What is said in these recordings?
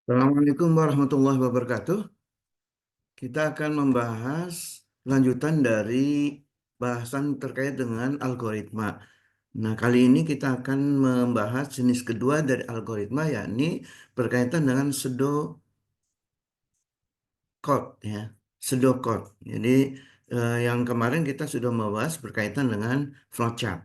Assalamualaikum warahmatullahi wabarakatuh. Kita akan membahas lanjutan dari bahasan terkait dengan algoritma. Nah, kali ini kita akan membahas jenis kedua dari algoritma, yakni berkaitan dengan pseudocode, ya, pseudocode. Jadi, yang kemarin kita sudah membahas berkaitan dengan flowchart.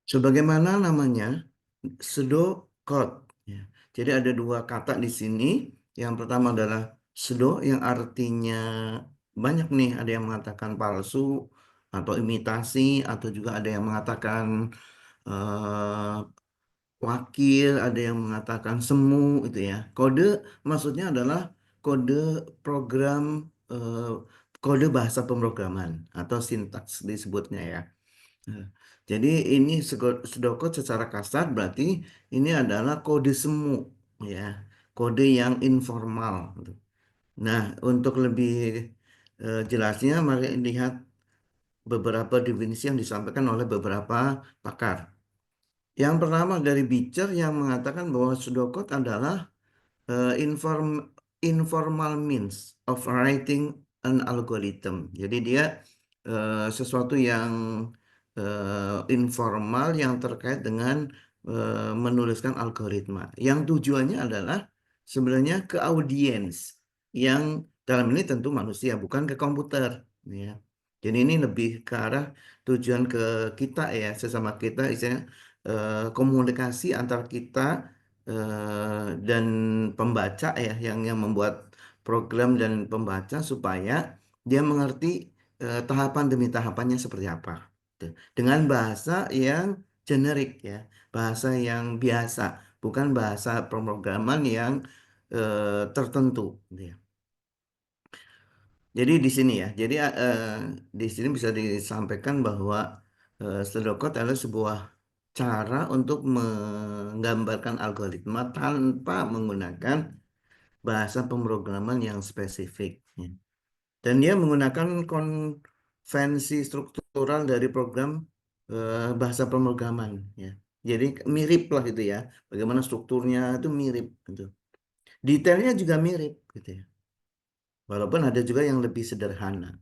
Sebagaimana namanya, pseudocode. Ya. Jadi ada dua kata di sini. Yang pertama adalah pseudo yang artinya banyak nih. Ada yang mengatakan palsu atau imitasi atau juga ada yang mengatakan eh, wakil, ada yang mengatakan semu itu ya. Kode maksudnya adalah kode program eh, kode bahasa pemrograman atau sintaks disebutnya ya. Nah, jadi ini sedokot secara kasar berarti ini adalah kode semu ya, kode yang informal, gitu. Nah, untuk lebih jelasnya mari lihat beberapa definisi yang disampaikan oleh beberapa pakar. Yang pertama dari Beecher yang mengatakan bahwa pseudocode adalah inform informal means of writing an algorithm. Jadi dia sesuatu yang informal yang terkait dengan menuliskan algoritma. Yang tujuannya adalah sebenarnya ke audiens yang dalam ini tentu manusia, bukan ke komputer. Ya. Jadi ini lebih ke arah tujuan ke kita ya, sesama kita, istilahnya komunikasi antar kita dan pembaca ya yang membuat program dan pembaca supaya dia mengerti tahapan demi tahapannya seperti apa. Tuh. Dengan bahasa yang generik ya, bahasa yang biasa, bukan bahasa pemrograman yang tertentu. Gitu ya. Jadi di sini ya, jadi di sini bisa disampaikan bahwa pseudocode adalah sebuah cara untuk menggambarkan algoritma tanpa menggunakan bahasa pemrograman yang spesifik, ya. Dan dia menggunakan konvensi struktural dari program bahasa pemrograman, ya. Jadi mirip lah gitu ya. Bagaimana strukturnya itu mirip gitu. Detailnya juga mirip gitu ya. Walaupun ada juga yang lebih sederhana.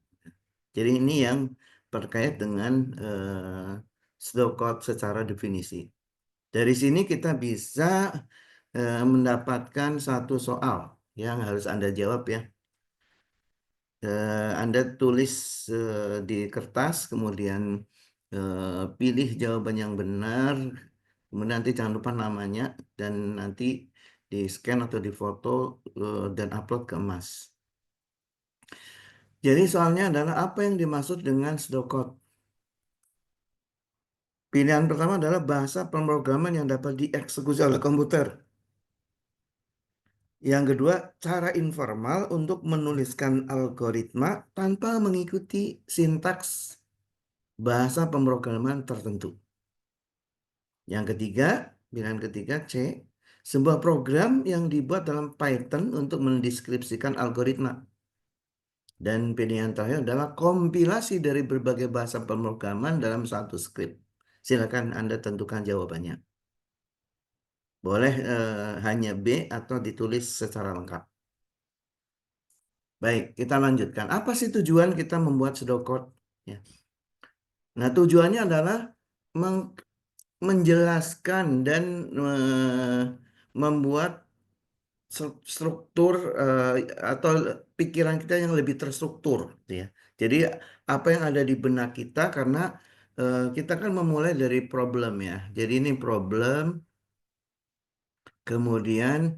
Jadi ini yang terkait dengan pseudocode secara definisi. Dari sini kita bisa mendapatkan satu soal yang harus Anda jawab ya. Anda tulis di kertas, kemudian pilih jawaban yang benar, kemudian nanti jangan lupa namanya, dan nanti di scan atau di foto dan upload ke Mas. Jadi soalnya adalah apa yang dimaksud dengan pseudocode? Pilihan pertama adalah bahasa pemrograman yang dapat dieksekusi oleh komputer. Yang kedua, cara informal untuk menuliskan algoritma tanpa mengikuti sintaks bahasa pemrograman tertentu. Yang ketiga, pilihan ketiga C, sebuah program yang dibuat dalam Python untuk mendeskripsikan algoritma. Dan pilihan terakhir adalah kompilasi dari berbagai bahasa pemrograman dalam satu skrip. Silakan Anda tentukan jawabannya. Boleh hanya B atau ditulis secara lengkap. Baik, kita lanjutkan. Apa sih tujuan kita membuat pseudocode? Ya. Nah, tujuannya adalah menjelaskan dan membuat struktur atau pikiran kita yang lebih terstruktur, gitu ya. Jadi apa yang ada di benak kita karena kita kan memulai dari problem ya. Jadi ini problem, kemudian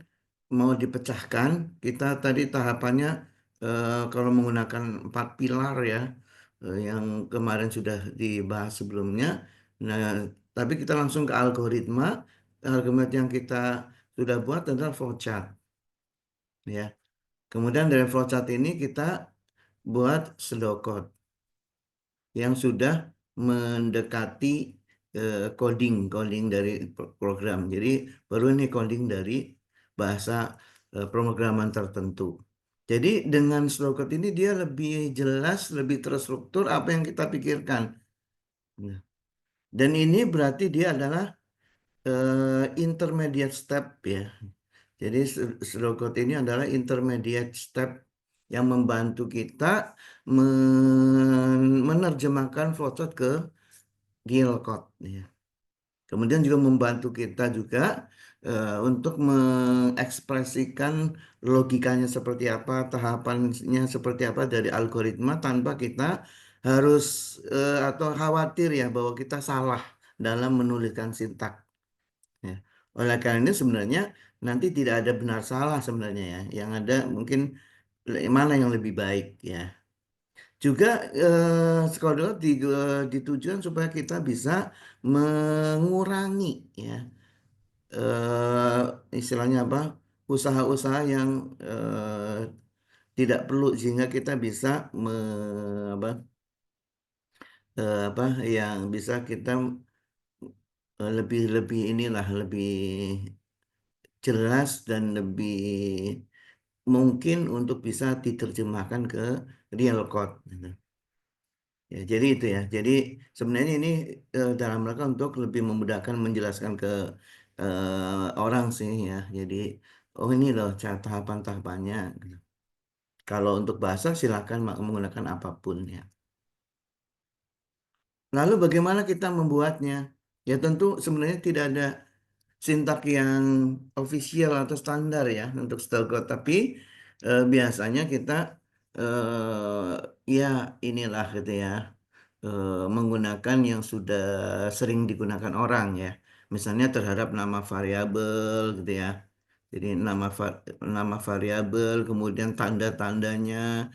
mau dipecahkan. Kita tadi tahapannya kalau menggunakan 4 pilar ya, yang kemarin sudah dibahas sebelumnya. Nah, tapi kita langsung ke algoritma. Algoritma yang kita sudah buat adalah flowchart, ya. Kemudian dari flowchart ini kita buat pseudocode yang sudah mendekati coding coding dari program. Jadi baru ini coding dari bahasa pemrograman tertentu. Jadi dengan pseudocode ini dia lebih jelas, lebih terstruktur apa yang kita pikirkan. Nah, dan ini berarti dia adalah intermediate step ya. Jadi slow code ini adalah intermediate step yang membantu kita menerjemahkan flowchart ke real code ya. Kemudian juga membantu kita juga untuk mengekspresikan logikanya seperti apa, tahapannya seperti apa dari algoritma tanpa kita harus atau khawatir ya bahwa kita salah dalam menuliskan sintak. Ya. Oleh karena ini sebenarnya nanti tidak ada benar salah sebenarnya ya. Yang ada mungkin mana yang lebih baik ya. Juga Skodel ditujukan supaya kita bisa mengurangi ya istilahnya apa usaha-usaha yang tidak perlu sehingga kita bisa apa, apa yang bisa kita lebih lebih inilah lebih jelas dan lebih mungkin untuk bisa diterjemahkan ke real code gitu. Ya, jadi itu ya. Jadi sebenarnya ini dalam rangka untuk lebih memudahkan menjelaskan ke orang sih ya. Jadi oh ini loh cara tahapan-tahapannya, gitu. Kalau untuk bahasa silakan menggunakan apapun ya. Lalu bagaimana kita membuatnya? Ya tentu sebenarnya tidak ada sintak yang official atau standar ya untuk style code, tapi biasanya kita ya inilah gitu ya menggunakan yang sudah sering digunakan orang ya. Misalnya terhadap nama variabel gitu ya. Jadi nama variabel, kemudian tanda-tandanya,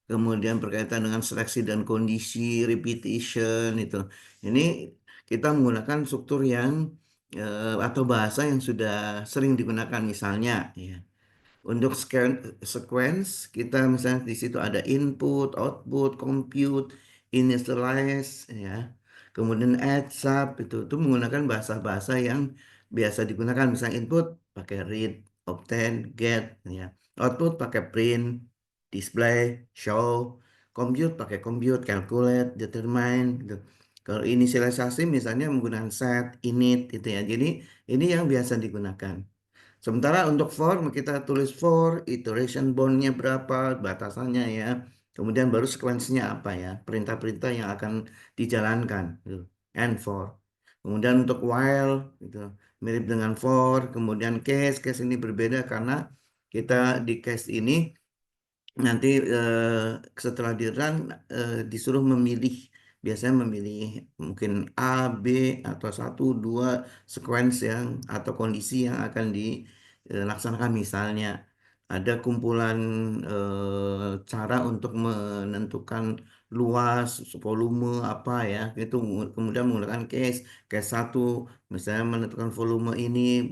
kemudian berkaitan dengan seleksi dan kondisi, repetition itu. Ini kita menggunakan struktur yang atau bahasa yang sudah sering digunakan misalnya ya. Untuk sequence, kita misalnya di situ ada input, output, compute, initialize, ya. Kemudian add, sub, itu menggunakan bahasa-bahasa yang biasa digunakan. Misalnya input pakai read, obtain, get, ya. Output pakai print, display, show, compute pakai compute, calculate, determine, gitu. Kalau inisialisasi misalnya menggunakan set, init, itu ya. Jadi ini yang biasa digunakan. Sementara untuk for kita tulis for, iteration boundnya berapa, batasannya ya. Kemudian baru sequence-nya apa ya, perintah-perintah yang akan dijalankan. Gitu. And for. Kemudian untuk while, gitu. Mirip dengan for. Kemudian case ini berbeda karena kita di case ini nanti setelah di run disuruh memilih biasanya memilih mungkin A, B atau satu dua sequence yang atau kondisi yang akan dilaksanakan misalnya ada kumpulan cara untuk menentukan luas volume apa ya itu kemudian menggunakan case satu misalnya menentukan volume ini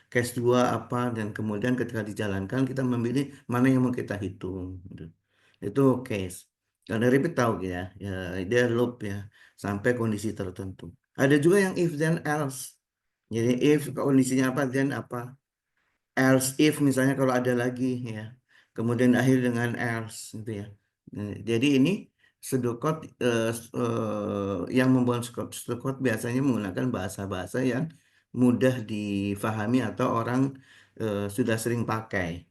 case 2 apa dan kemudian ketika dijalankan kita memilih mana yang mau kita hitung gitu. Itu case. Karena repeat tahu ya, ya dia loop ya sampai kondisi tertentu. Ada juga yang if then else. Jadi if kondisinya apa then apa. Else if misalnya kalau ada lagi ya. Kemudian akhir dengan else gitu ya. Jadi ini pseudocode yang membuat pseudocode biasanya menggunakan bahasa-bahasa yang mudah difahami atau orang sudah sering pakai.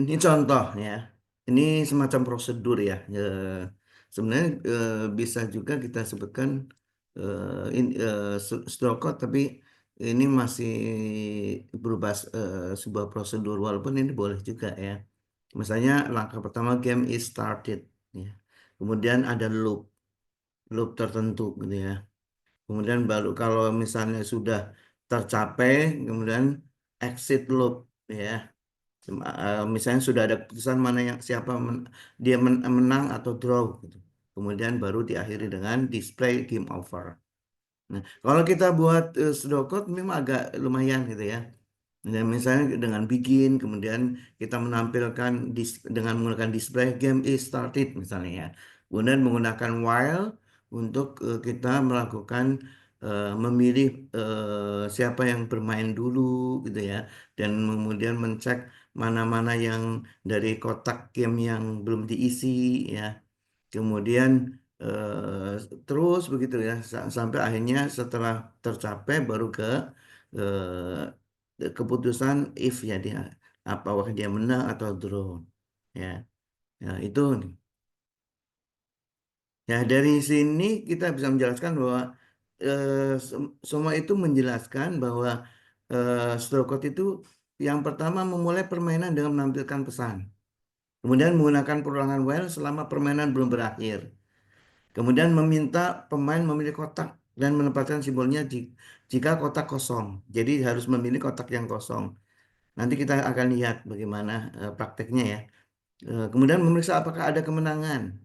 Ini contoh ya. Ini semacam prosedur ya. Sebenarnya bisa juga kita sebutkan stroke tapi ini masih berubah sebuah prosedur walaupun ini boleh juga ya. Misalnya langkah pertama game is started ya. Kemudian ada loop tertentu gitu ya. Kemudian baru kalau misalnya sudah tercapai kemudian exit loop ya. Misalnya sudah ada keputusan mana yang siapa dia menang atau draw gitu. Kemudian baru diakhiri dengan display game over. Nah, kalau kita buat pseudocode memang agak lumayan gitu ya. Dan misalnya dengan begin, kemudian kita menampilkan dengan menggunakan display game is started misalnya ya. Kemudian menggunakan while untuk kita melakukan memilih siapa yang bermain dulu gitu ya. Dan kemudian mencek mana-mana yang dari kotak game yang belum diisi ya. Kemudian eh, terus begitu ya sampai akhirnya setelah tercapai baru ke keputusan if ya dia apakah dia menang atau draw ya. Ya itu. Ya, dari sini kita bisa menjelaskan bahwa semua itu menjelaskan bahwa Stroke itu yang pertama memulai permainan dengan menampilkan pesan. Kemudian menggunakan perulangan while selama permainan belum berakhir. Kemudian meminta pemain memilih kotak dan menempatkan simbolnya jika kotak kosong. Jadi harus memilih kotak yang kosong. Nanti kita akan lihat bagaimana prakteknya ya. Kemudian memeriksa apakah ada kemenangan.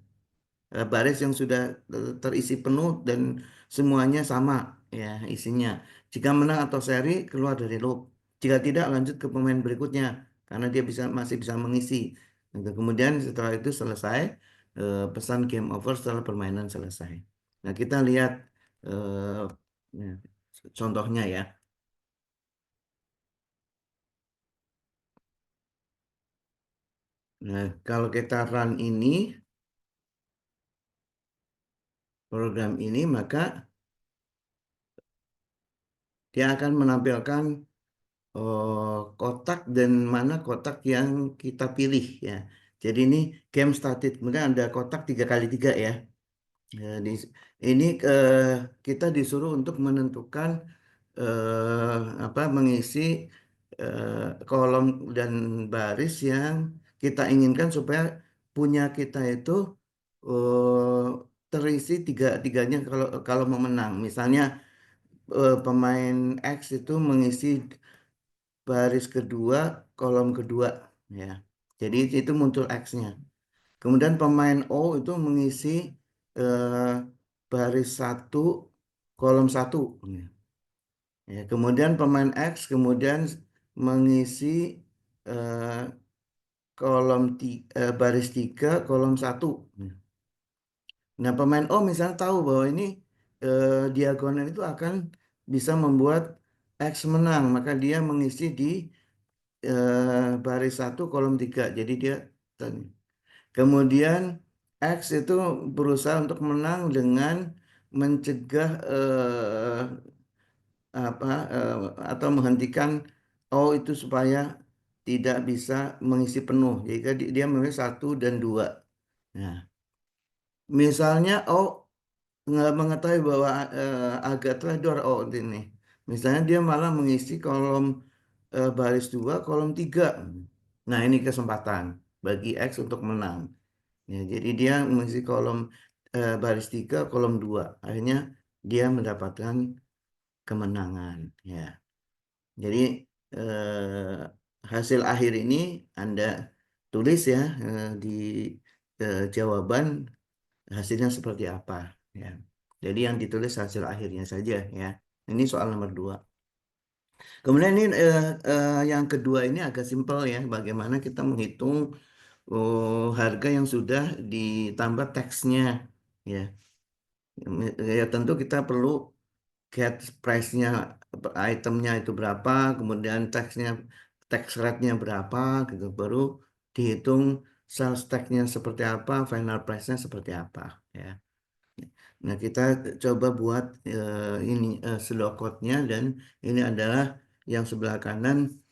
Baris yang sudah terisi penuh dan semuanya sama ya isinya. Jika menang atau seri keluar dari loop. Jika tidak lanjut ke pemain berikutnya karena dia masih bisa mengisi. Gitu. Kemudian setelah itu selesai pesan game over setelah permainan selesai. Nah kita lihat eh, ya, contohnya ya. Nah kalau kita run ini program ini maka dia akan menampilkan kotak dan mana kotak yang kita pilih ya. Jadi ini game started. Kemudian ada kotak 3x3 ya. Ya, ini kita disuruh untuk menentukan apa mengisi kolom dan baris yang kita inginkan supaya punya kita itu eh, terisi tiga-tiganya kalau kalau mau menang. Misalnya pemain X itu mengisi baris kedua, kolom kedua, ya. Jadi itu muncul X-nya. Kemudian pemain O itu mengisi eh, baris satu, kolom satu. Ya. Ya, kemudian pemain X kemudian mengisi eh, baris tiga, kolom satu. Ya. Nah, pemain O misalnya tahu bahwa ini diagonal itu akan bisa membuat X menang, maka dia mengisi di baris satu kolom tiga. Jadi dia kemudian X itu berusaha untuk menang dengan mencegah apa atau menghentikan O itu supaya tidak bisa mengisi penuh. Jadi dia memilih satu dan dua. Nah, misalnya O nggak mengetahui bahwa agak teledor O ini. Misalnya dia malah mengisi kolom baris dua, kolom tiga. Nah, ini kesempatan bagi X untuk menang. Ya, jadi dia mengisi kolom baris tiga, kolom dua. Akhirnya dia mendapatkan kemenangan. Ya, jadi hasil akhir ini Anda tulis ya di jawaban hasilnya seperti apa. Ya, jadi yang ditulis hasil akhirnya saja ya. Ini soal nomor dua. Kemudian ini yang kedua ini agak simpel ya. Bagaimana kita menghitung harga yang sudah ditambah teksnya ya. Ya tentu kita perlu get price-nya itemnya itu berapa, kemudian taxnya tax rate-nya berapa gitu, baru dihitung sales tax-nya seperti apa, final price-nya seperti apa ya. Nah kita coba buat ini slowcode-nya dan ini adalah yang sebelah kanan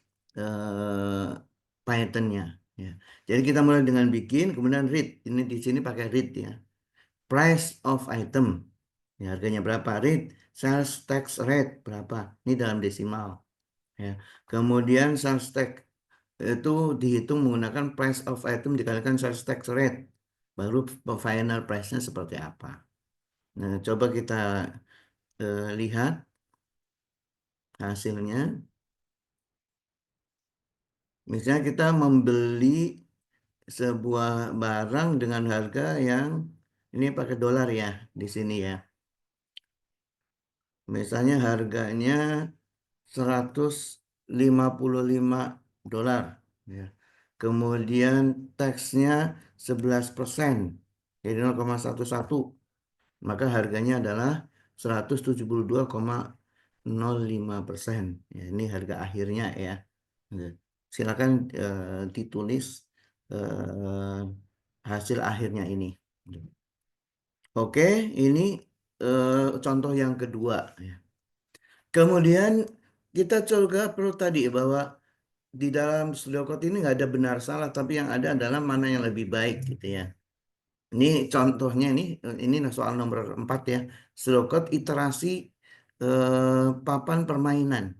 Python-nya ya. Jadi kita mulai dengan bikin, kemudian read. Ini di sini pakai read ya. Price of item. Ya, harganya berapa? Rate. Sales tax rate berapa? Ini dalam desimal. Ya. Kemudian sales tax itu dihitung menggunakan price of item dikalikan sales tax rate. Baru final price-nya seperti apa. Nah, coba kita lihat hasilnya. Misalnya kita membeli sebuah barang dengan harga yang ini pakai dolar ya di sini ya. Misalnya harganya 155 dolar ya. Kemudian taxnya 11%, jadi 0,11, maka harganya adalah 172,05%. Ya, ini harga akhirnya ya. Ya. Silakan ditulis hasil akhirnya ini. Oke, ini contoh yang kedua, ya. Kemudian kita juga perlu tadi bahwa di dalam studio code ini nggak ada benar salah, tapi yang ada adalah mana yang lebih baik gitu ya. Ini contohnya ini soal nomor 4 ya. Studio code iterasi papan permainan.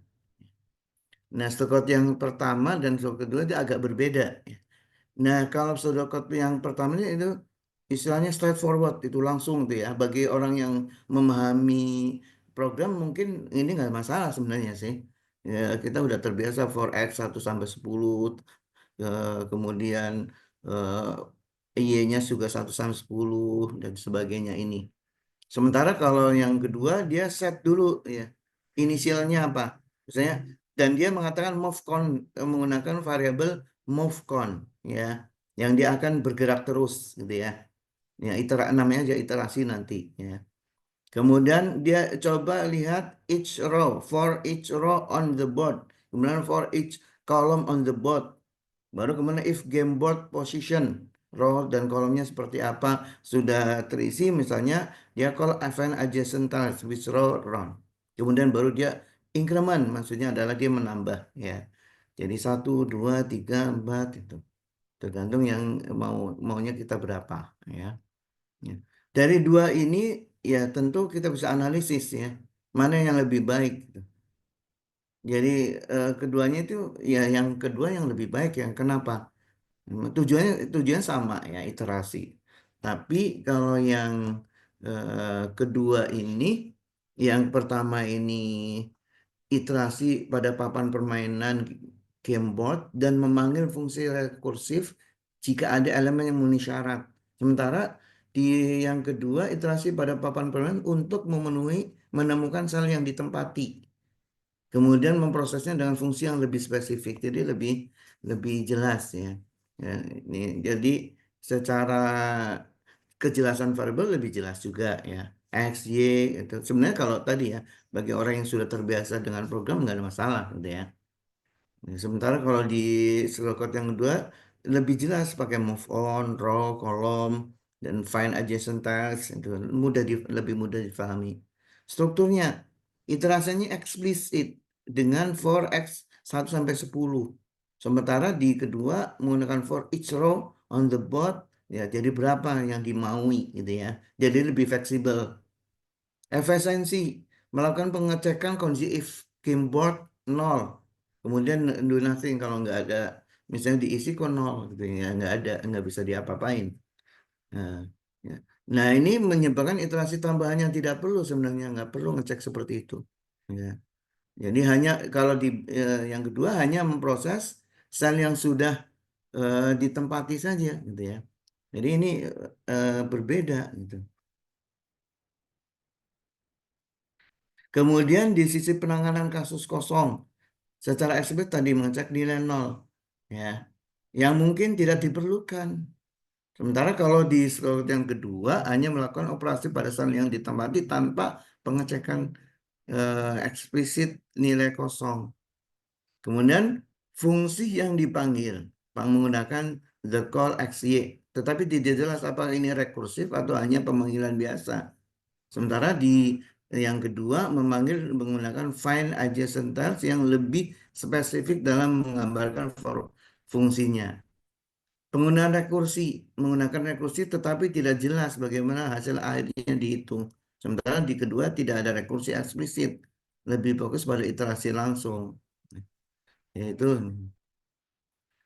Nah, studio code yang pertama dan studio code kedua itu agak berbeda, ya. Nah, kalau pseudocode yang pertama ini itu istilahnya straightforward, itu langsung tuh ya. Bagi orang yang memahami program mungkin ini nggak masalah sebenarnya sih. Ya, kita udah terbiasa for x 1 sampai 10, kemudian y-nya juga 1 sampai 10 dan sebagainya ini. Sementara kalau yang kedua dia set dulu ya inisialnya apa, misalnya, dan dia mengatakan movecon, menggunakan variabel movecon ya, yang dia akan bergerak terus gitu ya. Ya namanya aja iterasi nanti ya. Kemudian dia coba lihat each row, for each row on the board, kemudian for each column on the board. Baru kemudian if game board position, row dan kolomnya seperti apa sudah terisi, misalnya dia call event adjacent tiles which row run. Kemudian baru dia increment, maksudnya adalah dia menambah ya. Jadi 1, 2, 3, 4 itu. Tergantung yang maunya kita berapa ya. Ya. Dari dua ini ya tentu kita bisa analisis ya mana yang lebih baik gitu. Jadi keduanya itu ya yang kedua yang lebih baik, yang kenapa? Tujuannya sama ya iterasi. Tapi kalau yang kedua ini, yang pertama ini iterasi pada papan permainan game board dan memanggil fungsi rekursif jika ada elemen yang memenuhi syarat. Sementara di yang kedua iterasi pada papan permainan untuk menemukan sel yang ditempati. Kemudian memprosesnya dengan fungsi yang lebih spesifik, jadi lebih lebih jelas ya. Ya, ini jadi secara kejelasan variabel lebih jelas juga ya. X, Y itu. Sebenarnya kalau tadi ya, bagi orang yang sudah terbiasa dengan program nggak ada masalah gitu ya. Nah, sementara kalau di skill code yang kedua lebih jelas pakai move on, row, kolom, dan find adjacent tags itu lebih mudah difahami. Strukturnya iterasinya eksplisit dengan for x 1 sampai 10. Sementara di kedua menggunakan for each row on the board ya, jadi berapa yang dimaui gitu ya. Jadi lebih fleksibel. Efisiensi melakukan pengecekan kondisi if gameboard 0. Kemudian do nothing kalau nggak ada, misalnya diisi kok 0 gitu ya, nggak ada, nggak bisa diapa-apain. Nah, ya. Nah, ini menyebabkan iterasi tambahan yang tidak perlu, sebenarnya nggak perlu ngecek seperti itu. Ya. Jadi hanya kalau di yang kedua hanya memproses sel yang sudah ditempati saja gitu ya. Jadi ini berbeda gitu. Kemudian di sisi penanganan kasus kosong, secara eksplisit tadi mengecek nilai nol, ya, yang mungkin tidak diperlukan. Sementara kalau di slide yang kedua hanya melakukan operasi pada saat yang ditempati tanpa pengecekan eksplisit nilai kosong. Kemudian fungsi yang dipanggil menggunakan the call xy, tetapi tidak jelas apa ini rekursif atau hanya pemanggilan biasa. Sementara di yang kedua memanggil menggunakan find adjacent tiles yang lebih spesifik dalam menggambarkan fungsinya. Penggunaan rekursi, menggunakan rekursi tetapi tidak jelas bagaimana hasil akhirnya dihitung. Sementara di kedua tidak ada rekursi eksplisit, lebih fokus pada iterasi langsung. Yaitu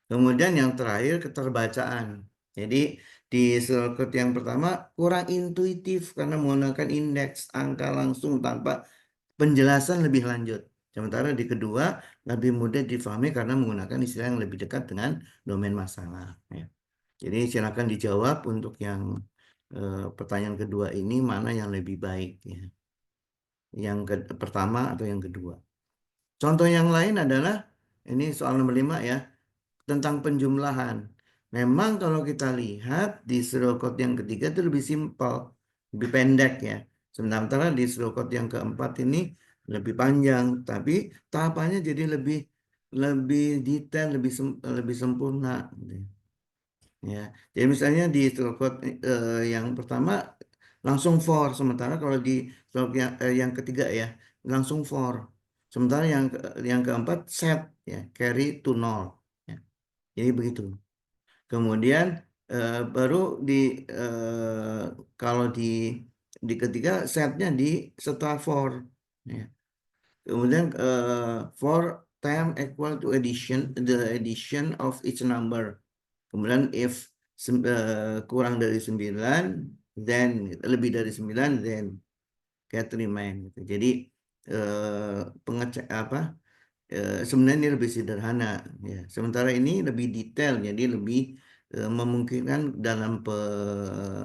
kemudian yang terakhir keterbacaan. Jadi di circuit yang pertama kurang intuitif karena menggunakan indeks angka langsung tanpa penjelasan lebih lanjut. Sementara di kedua lebih mudah difahami karena menggunakan istilah yang lebih dekat dengan domain masalah. Ya. Jadi silakan dijawab untuk yang pertanyaan kedua ini mana yang lebih baik ya. Yang pertama atau yang kedua. Contoh yang lain adalah ini soal nomor 5 ya, tentang penjumlahan. Memang kalau kita lihat di serial code yang ketiga itu lebih simpel, lebih pendek ya. Sementara di serial code yang keempat ini lebih panjang, tapi tahapannya jadi lebih lebih detail, lebih sempurna, gitu. Ya. Jadi misalnya di serial code yang pertama langsung for. Sementara kalau di slok yang ketiga ya langsung for. Sementara yang keempat set ya carry to nol. Ya. Jadi begitu. Kemudian baru di kalau di ketiga setnya di setelah for. Ya. Kemudian for time equal to the addition of each number. Kemudian if kurang dari 9, then lebih dari 9, then get remain gitu. Jadi pengecek apa sebenarnya ini lebih sederhana ya. Sementara ini lebih detail jadi lebih memungkinkan dalam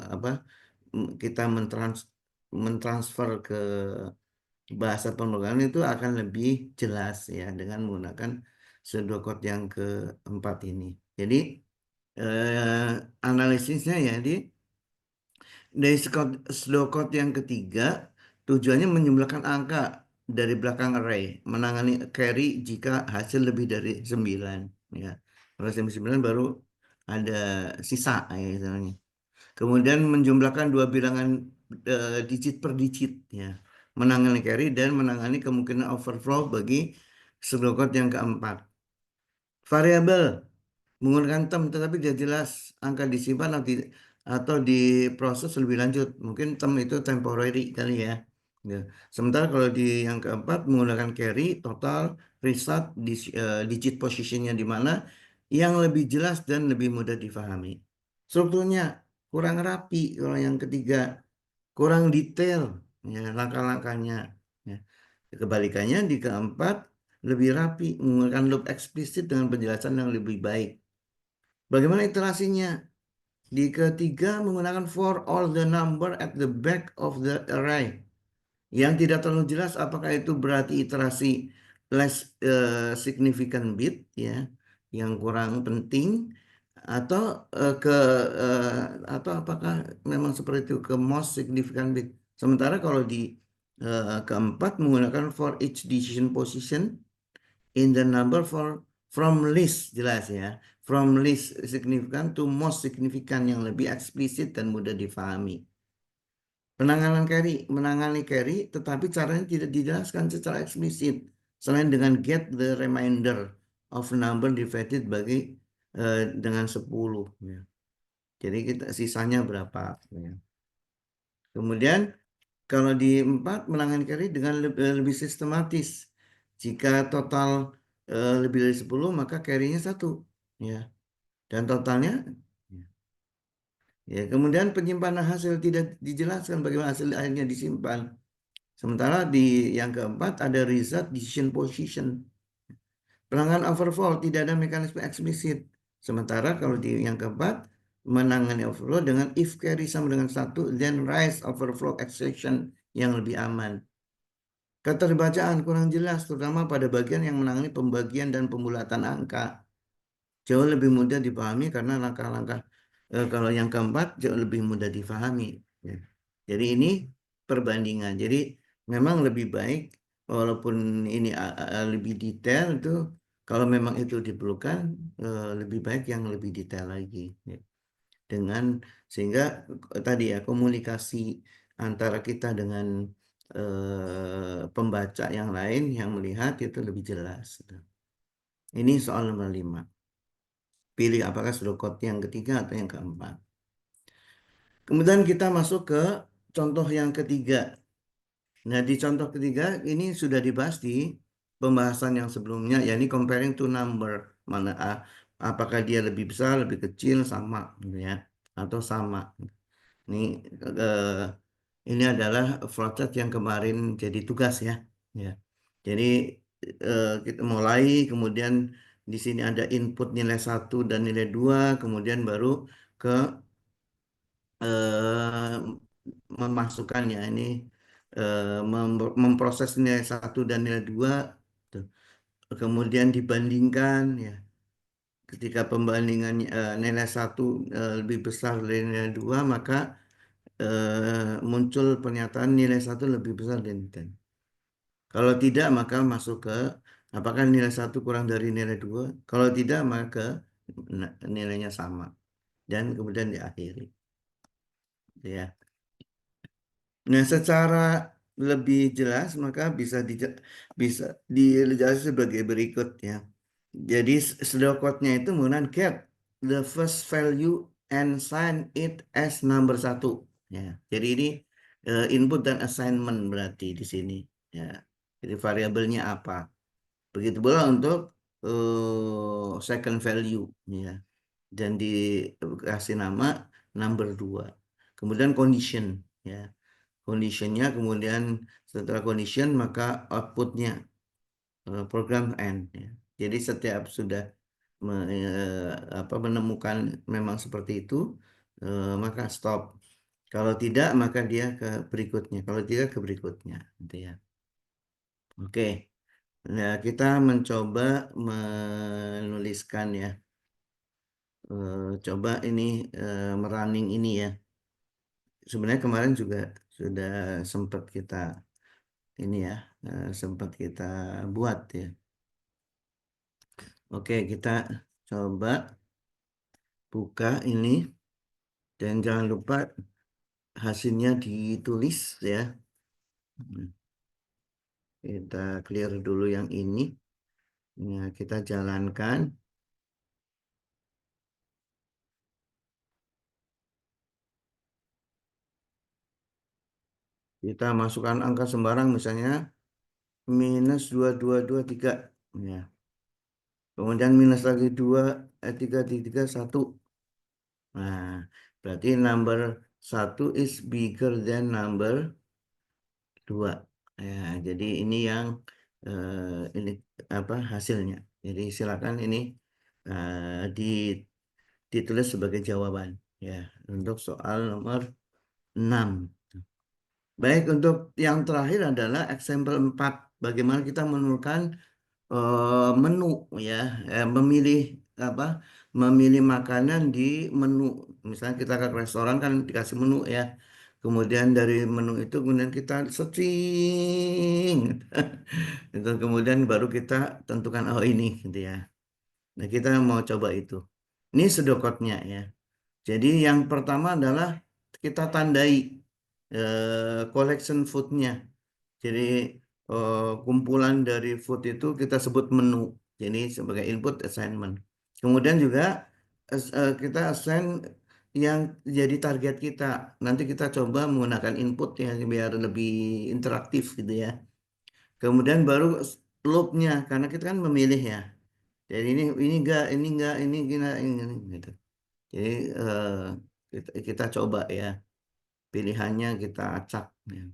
apa kita mentransfer ke bahasa pemrograman itu akan lebih jelas ya dengan menggunakan pseudocode yang keempat ini. Jadi analisisnya ya, jadi dari pseudocode yang ketiga tujuannya menjumlahkan angka dari belakang array, menangani carry jika hasil lebih dari 9 ya. Kalau sampai 9 baru ada sisa ya istilahnya. Kemudian menjumlahkan dua bilangan digit per digit ya. Menangani carry dan menangani kemungkinan overflow bagi pseudocode yang keempat. Variabel menggunakan term tetapi tidak jelas angka disimpan atau diproses lebih lanjut. Mungkin term itu temporary kali ya. Ya. Sementara kalau di yang keempat menggunakan carry, total, result, digit positionnya di mana yang lebih jelas dan lebih mudah difahami. Strukturnya kurang rapi kalau yang ketiga, kurang detail ya langkah-langkahnya. Ya. Kebalikannya di keempat lebih rapi, menggunakan loop eksplisit dengan penjelasan yang lebih baik. Bagaimana iterasinya? Di ketiga menggunakan for all the number at the back of the array. Yang tidak terlalu jelas apakah itu berarti iterasi less significant bit ya, yang kurang penting atau atau apakah memang seperti itu ke most significant bit. Sementara kalau di keempat menggunakan for each decision position in the number from least jelas ya. From least significant to most significant yang lebih eksplisit dan mudah difahami. Menangani carry tetapi caranya tidak dijelaskan secara eksplisit. Selain dengan get the remainder of number divided dengan 10 ya. Jadi kita sisanya berapa ya. Kemudian kalau di 4 menangani carry dengan lebih sistematis. Jika total lebih dari 10 maka carry-nya 1 ya. Dan totalnya ya. Kemudian penyimpanan hasil tidak dijelaskan bagaimana hasil akhirnya disimpan. Sementara di yang keempat ada result decision position. Pelanggan overflow tidak ada mekanisme eksplisit. Sementara kalau di yang keempat menangani overflow dengan if carry sama dengan 1 then rise overflow exception yang lebih aman. Keterbacaan kurang jelas terutama pada bagian yang menangani pembagian dan pembulatan angka. Jauh lebih mudah dipahami karena langkah-langkah kalau yang keempat jauh lebih mudah difahami. Ya. Jadi ini perbandingan. Jadi memang lebih baik walaupun ini lebih detail itu kalau memang itu diperlukan lebih baik yang lebih detail lagi. Ya. Dengan sehingga tadi ya komunikasi antara kita dengan pembaca yang lain yang melihat itu lebih jelas. Ini soal nomor 5. Pilih apakah pseudocode yang ketiga atau yang keempat. Kemudian kita masuk ke contoh yang ketiga. Nah, di contoh ketiga ini sudah dibahas di pembahasan yang sebelumnya, yakni comparing to number. Mana apakah dia lebih besar, lebih kecil, sama, gitu ya, atau sama. Eh, ini adalah flowchart yang kemarin jadi tugas ya. Ya. Jadi kita mulai, kemudian di sini ada input nilai 1 dan nilai 2, kemudian baru ke eh, memasukkannya ini memproses nilai 1 dan nilai 2 tuh. Kemudian dibandingkan ya. Ketika pembandingan nilai 1 lebih besar dari nilai 2 maka muncul pernyataan nilai 1 lebih besar dari nilai. Kalau tidak maka masuk ke apakah nilai 1 kurang dari nilai 2. Kalau tidak maka nilainya sama. Dan kemudian diakhiri. Ya. Nah, secara lebih jelas maka bisa dijelaskan sebagai berikut ya. Jadi pseudocode-nya itu menggunakan get the first value and sign it as number satu. Ya, jadi ini input dan assignment berarti di sini. Ya, jadi variabelnya apa? Begitu pula untuk second value. Ya, dan dikasih nama number 2. Kemudian condition. Ya, conditionnya kemudian setelah condition maka outputnya program end. Ya. Jadi setiap sudah menemukan memang seperti itu, maka stop. Kalau tidak, maka dia ke berikutnya. Kalau tidak, ke berikutnya. Gitu ya. Oke. Nah, kita mencoba menuliskan ya. Coba ini merunning ini ya. Sebenarnya kemarin juga sudah sempat kita ini ya, sempat kita buat ya. Oke, kita coba buka ini dan jangan lupa hasilnya ditulis ya. Kita clear dulu yang ini. Ya, kita jalankan. Kita masukkan angka sembarang misalnya minus 2223. Ya. Kemudian minus lagi 2, 3, 1. Nah, berarti number satu is bigger than number 2. Ya, jadi ini yang ini apa hasilnya. Jadi silakan ini ditulis sebagai jawaban ya untuk soal nomor 6. Baik, untuk yang terakhir adalah example 4. Bagaimana kita menentukan menu ya, memilih apa? Memilih makanan di menu. Misalnya kita ke restoran kan dikasih menu ya. Kemudian dari menu itu kemudian kita searching. Itu kemudian baru kita tentukan oh ini gitu ya. Nah, kita mau coba itu. Ini sedokotnya ya. Jadi yang pertama adalah kita tandai collection foodnya. Jadi kumpulan dari food itu kita sebut menu. Jadi sebagai input assignment. Kemudian juga kita assign yang jadi target kita. Nanti kita coba menggunakan input ya biar lebih interaktif gitu ya. Kemudian baru loopnya karena kita kan memilih ya. Jadi ini enggak, ini gitu. Jadi kita coba ya pilihannya kita acak. Ya.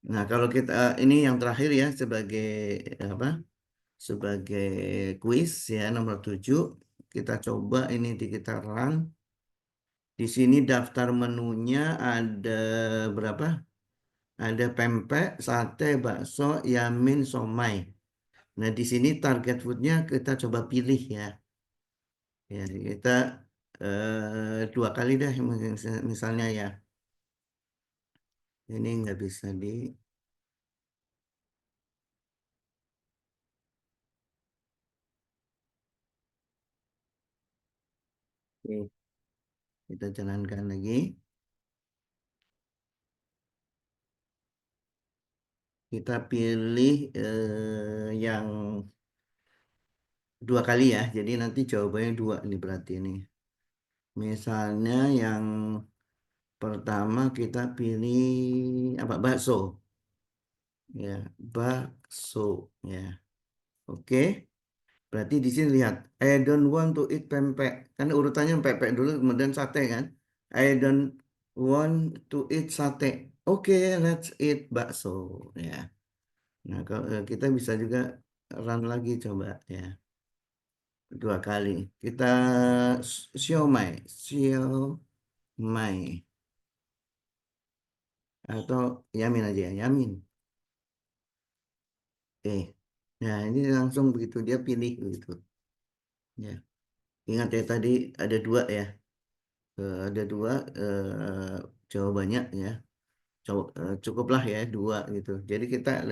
Nah kalau kita ini yang terakhir ya sebagai apa? Sebagai kuis ya nomor 7 kita coba ini kita run. Di sini daftar menunya ada berapa? Ada pempek, sate, bakso, yamin, somai. Nah di sini target foodnya kita coba pilih ya. Ya kita dua kali deh misalnya ya. Ini nggak bisa di Oke, kita jalankan lagi. Kita pilih yang dua kali ya. Jadi nanti jawabannya dua ini berarti ini. Misalnya yang pertama kita pilih apa? Bakso. Ya, bakso. Ya, oke. Berarti di sini lihat, I don't want to eat pempek. Kan urutannya pempek dulu, kemudian sate kan. I don't want to eat sate. Oke, let's eat bakso. Ya. Nah, kalau kita bisa juga run lagi coba ya. Dua kali. Kita siomay, siomay atau yamin aja ya, yamin. Nah, ini langsung begitu dia pilih begitu. Ya. Ingat ya tadi ada dua ya. Ada dua jawabannya ya. Cukuplah ya dua gitu. Jadi kita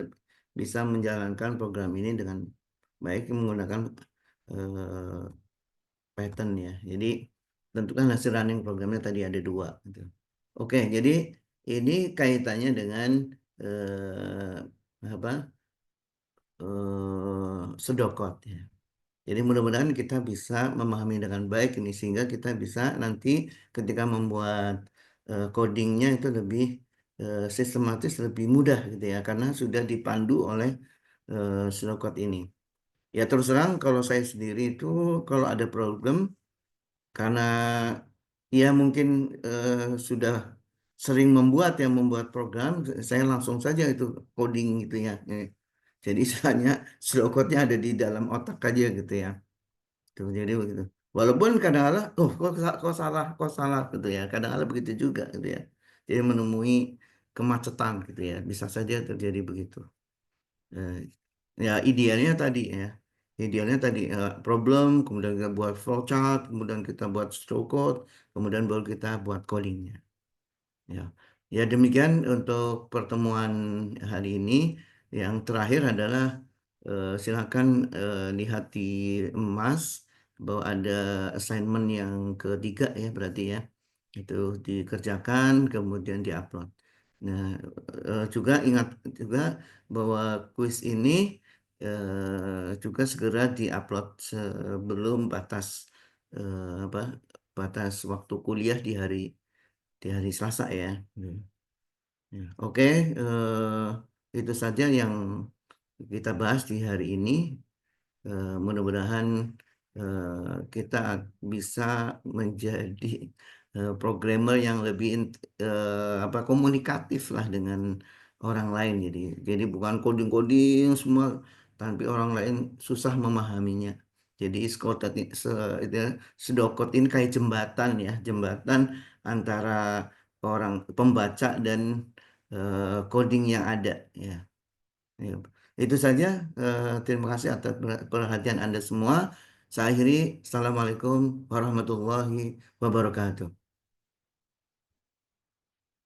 bisa menjalankan program ini dengan baik menggunakan eh, Python ya. Jadi tentukan hasil running programnya tadi ada dua gitu. Oke, jadi Ini kaitannya dengan apa sedokot ya. Jadi mudah-mudahan kita bisa memahami dengan baik ini sehingga kita bisa nanti ketika membuat codingnya itu lebih sistematis, lebih mudah gitu ya karena sudah dipandu oleh pseudocode ini. Ya terus terang kalau saya sendiri itu kalau ada problem karena ya mungkin sudah sering membuat program, saya langsung saja itu coding gitu ya. Jadi istilahnya pseudocode-nya ada di dalam otak aja gitu ya. Tuh, jadi begitu. Walaupun kadang-kadang, oh kok salah gitu ya. Kadang-kadang begitu juga gitu ya. Jadi menemui kemacetan gitu ya. Bisa saja terjadi begitu. Eh, ya idealnya tadi ya. Idealnya tadi problem, kemudian kita buat flowchart, kemudian kita buat stroke code, kemudian baru kita buat codingnya. Ya, ya demikian untuk pertemuan hari ini. Yang terakhir adalah silakan lihat di emas bahwa ada assignment yang ketiga ya berarti ya. Itu dikerjakan kemudian diupload. Nah, juga ingat juga bahwa kuis ini juga segera diupload sebelum batas apa batas waktu kuliah di hari Selasa ya. Hmm. Ya, oke, itu saja yang kita bahas di hari ini. Mudah-mudahan kita bisa menjadi programmer yang lebih apa komunikatif lah dengan orang lain. Jadi bukan coding-coding semua, tapi orang lain susah memahaminya. Jadi itu ya, sedokot ini kayak jembatan ya, jembatan antara orang pembaca dan coding yang ada ya. Ya, itu saja. Terima kasih atas perhatian Anda semua. Saya akhiri. Assalamualaikum warahmatullahi wabarakatuh.